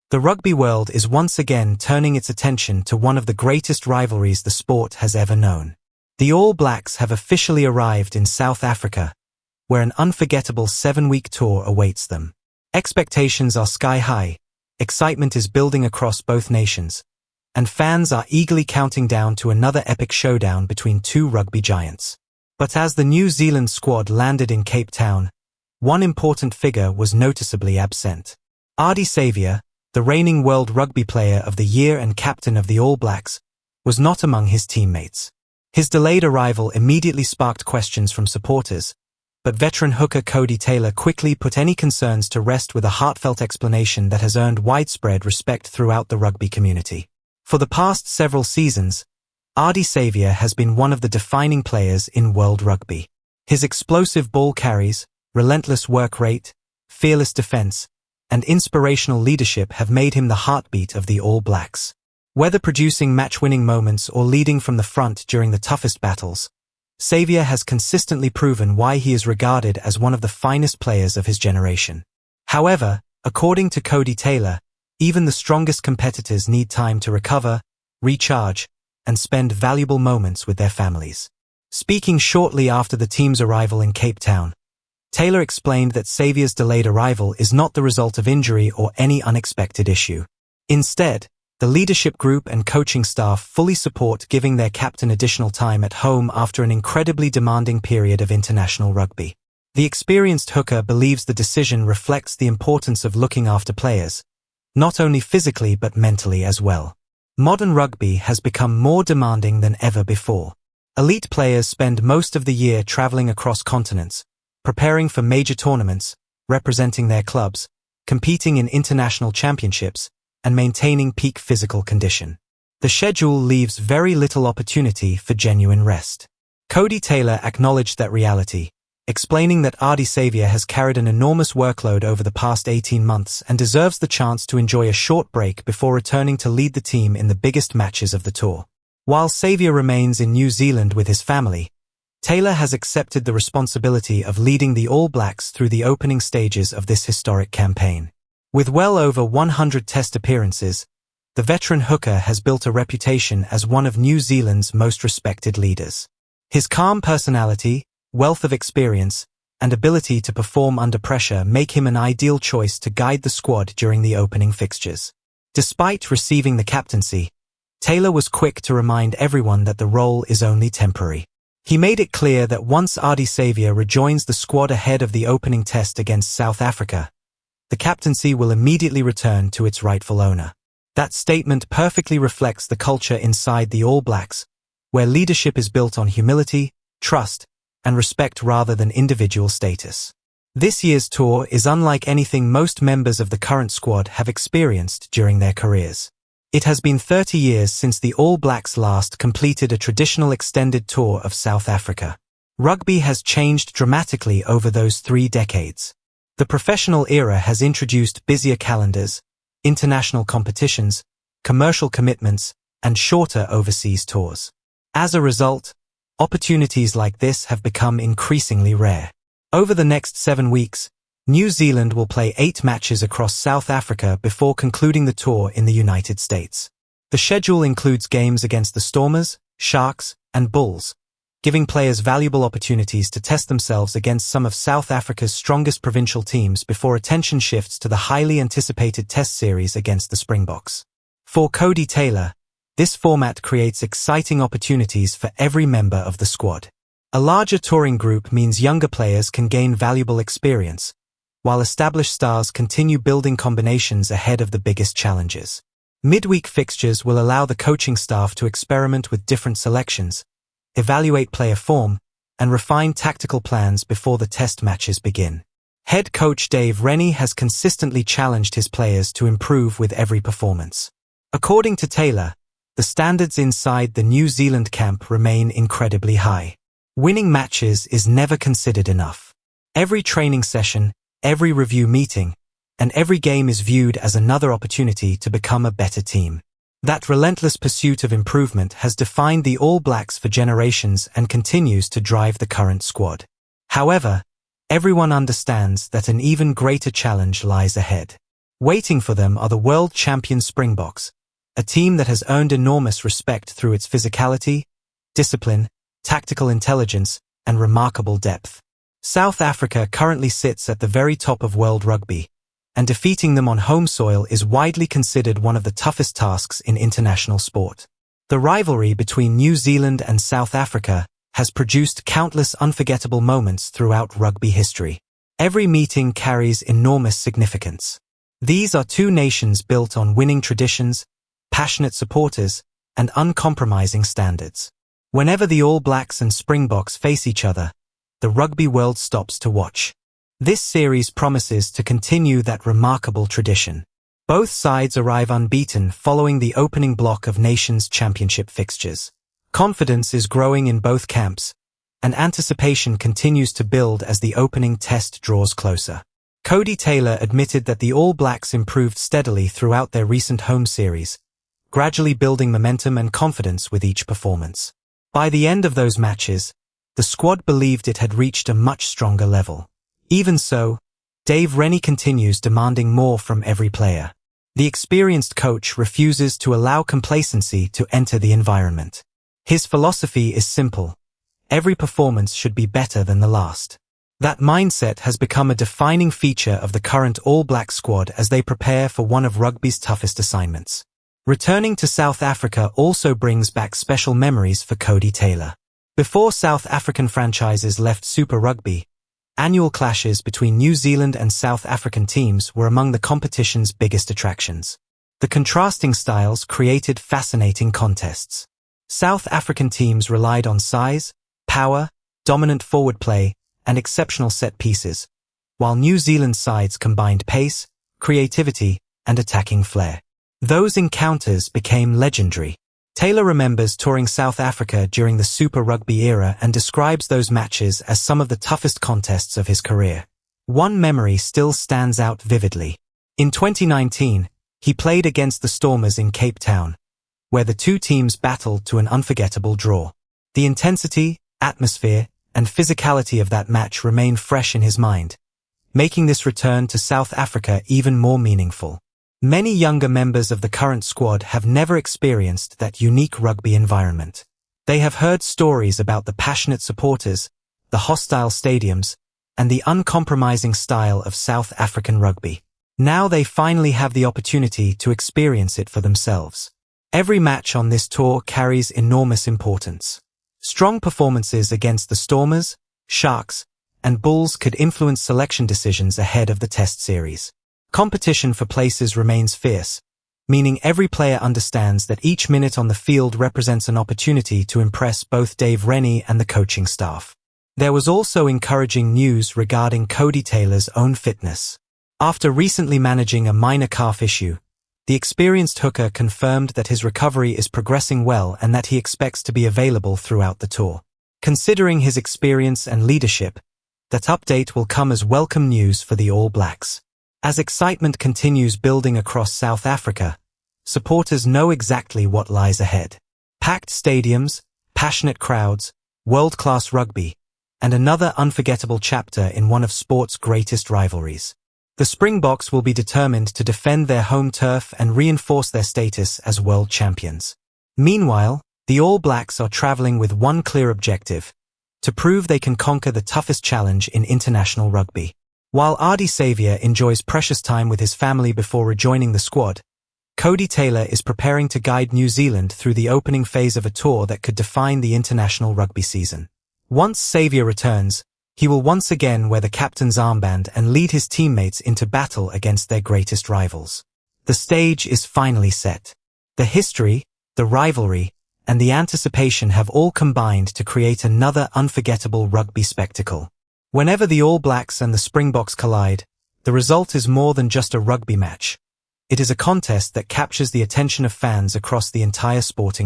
The rugby world is once again turning its attention to one of the greatest rivalries the sport has ever known. The All Blacks have officially arrived in South Africa, where an unforgettable 7-week tour awaits them. Expectations are sky high, excitement is building across both nations, and fans are eagerly counting down to another epic showdown between two rugby giants. But as the New Zealand squad landed in Cape Town, one important figure was noticeably absent. Ardie Savea, the reigning World Rugby Player of the Year and captain of the All Blacks, was not among his teammates. His delayed arrival immediately sparked questions from supporters, but veteran hooker Codie Taylor quickly put any concerns to rest with a heartfelt explanation that has earned widespread respect throughout the rugby community. For the past several seasons, Ardie Savea has been one of the defining players in world rugby. His explosive ball carries, relentless work rate, fearless defense, and inspirational leadership have made him the heartbeat of the All Blacks. Whether producing match-winning moments or leading from the front during the toughest battles, Savea has consistently proven why he is regarded as one of the finest players of his generation. However, according to Codie Taylor, even the strongest competitors need time to recover, recharge, and spend valuable moments with their families. Speaking shortly after the team's arrival in Cape Town, Taylor explained that Savea's delayed arrival is not the result of injury or any unexpected issue. Instead, the leadership group and coaching staff fully support giving their captain additional time at home after an incredibly demanding period of international rugby. The experienced hooker believes the decision reflects the importance of looking after players, not only physically but mentally as well. Modern rugby has become more demanding than ever before. Elite players spend most of the year traveling across continents, preparing for major tournaments, representing their clubs, competing in international championships, and maintaining peak physical condition. The schedule leaves very little opportunity for genuine rest. Codie Taylor acknowledged that reality, explaining that Ardie Savea has carried an enormous workload over the past 18 months and deserves the chance to enjoy a short break before returning to lead the team in the biggest matches of the tour. While Savea remains in New Zealand with his family, Taylor has accepted the responsibility of leading the All Blacks through the opening stages of this historic campaign. With well over 100 test appearances, the veteran hooker has built a reputation as one of New Zealand's most respected leaders. His calm personality, wealth of experience, and ability to perform under pressure make him an ideal choice to guide the squad during the opening fixtures. Despite receiving the captaincy, Taylor was quick to remind everyone that the role is only temporary. He made it clear that once Ardie Savea rejoins the squad ahead of the opening test against South Africa, the captaincy will immediately return to its rightful owner. That statement perfectly reflects the culture inside the All Blacks, where leadership is built on humility, trust, and respect rather than individual status. This year's tour is unlike anything most members of the current squad have experienced during their careers. It has been 30 years since the All Blacks last completed a traditional extended tour of South Africa. Rugby has changed dramatically over those 3 decades. The professional era has introduced busier calendars, international competitions, commercial commitments, and shorter overseas tours. As a result, opportunities like this have become increasingly rare. Over the next 7 weeks, New Zealand will play 8 matches across South Africa before concluding the tour in the United States. The schedule includes games against the Stormers, Sharks, and Bulls, giving players valuable opportunities to test themselves against some of South Africa's strongest provincial teams before attention shifts to the highly anticipated Test series against the Springboks. For Codie Taylor, this format creates exciting opportunities for every member of the squad. A larger touring group means younger players can gain valuable experience, while established stars continue building combinations ahead of the biggest challenges. Midweek fixtures will allow the coaching staff to experiment with different selections, evaluate player form, and refine tactical plans before the test matches begin. Head coach Dave Rennie has consistently challenged his players to improve with every performance. According to Taylor, the standards inside the New Zealand camp remain incredibly high. Winning matches is never considered enough. Every training session, every review meeting, and every game is viewed as another opportunity to become a better team. That relentless pursuit of improvement has defined the All Blacks for generations and continues to drive the current squad. However, everyone understands that an even greater challenge lies ahead. Waiting for them are the world champion Springboks, a team that has earned enormous respect through its physicality, discipline, tactical intelligence, and remarkable depth. South Africa currently sits at the very top of world rugby, and defeating them on home soil is widely considered one of the toughest tasks in international sport. The rivalry between New Zealand and South Africa has produced countless unforgettable moments throughout rugby history. Every meeting carries enormous significance. These are two nations built on winning traditions, passionate supporters, and uncompromising standards. Whenever the All Blacks and Springboks face each other, the rugby world stops to watch. This series promises to continue that remarkable tradition. Both sides arrive unbeaten following the opening block of Nations Championship fixtures. Confidence is growing in both camps, and anticipation continues to build as the opening test draws closer. Codie Taylor admitted that the All Blacks improved steadily throughout their recent home series, gradually building momentum and confidence with each performance. By the end of those matches, the squad believed it had reached a much stronger level. Even so, Dave Rennie continues demanding more from every player. The experienced coach refuses to allow complacency to enter the environment. His philosophy is simple: every performance should be better than the last. That mindset has become a defining feature of the current All Black squad as they prepare for one of rugby's toughest assignments. Returning to South Africa also brings back special memories for Codie Taylor. Before South African franchises left Super Rugby, annual clashes between New Zealand and South African teams were among the competition's biggest attractions. The contrasting styles created fascinating contests. South African teams relied on size, power, dominant forward play, and exceptional set pieces, while New Zealand sides combined pace, creativity, and attacking flair. Those encounters became legendary. Taylor remembers touring South Africa during the Super Rugby era and describes those matches as some of the toughest contests of his career. One memory still stands out vividly. In 2019, he played against the Stormers in Cape Town, where the two teams battled to an unforgettable draw. The intensity, atmosphere, and physicality of that match remain fresh in his mind, making this return to South Africa even more meaningful. Many younger members of the current squad have never experienced that unique rugby environment. They have heard stories about the passionate supporters, the hostile stadiums, and the uncompromising style of South African rugby. Now they finally have the opportunity to experience it for themselves. Every match on this tour carries enormous importance. Strong performances against the Stormers, Sharks, and Bulls could influence selection decisions ahead of the Test series. Competition for places remains fierce, meaning every player understands that each minute on the field represents an opportunity to impress both Dave Rennie and the coaching staff. There was also encouraging news regarding Codie Taylor's own fitness. After recently managing a minor calf issue, the experienced hooker confirmed that his recovery is progressing well and that he expects to be available throughout the tour. Considering his experience and leadership, that update will come as welcome news for the All Blacks. As excitement continues building across South Africa, supporters know exactly what lies ahead. Packed stadiums, passionate crowds, world-class rugby, and another unforgettable chapter in one of sport's greatest rivalries. The Springboks will be determined to defend their home turf and reinforce their status as world champions. Meanwhile, the All Blacks are traveling with one clear objective: to prove they can conquer the toughest challenge in international rugby. While Ardie Savea enjoys precious time with his family before rejoining the squad, Codie Taylor is preparing to guide New Zealand through the opening phase of a tour that could define the international rugby season. Once Savea returns, he will once again wear the captain's armband and lead his teammates into battle against their greatest rivals. The stage is finally set. The history, the rivalry, and the anticipation have all combined to create another unforgettable rugby spectacle. Whenever the All Blacks and the Springboks collide, the result is more than just a rugby match. It is a contest that captures the attention of fans across the entire sporting world.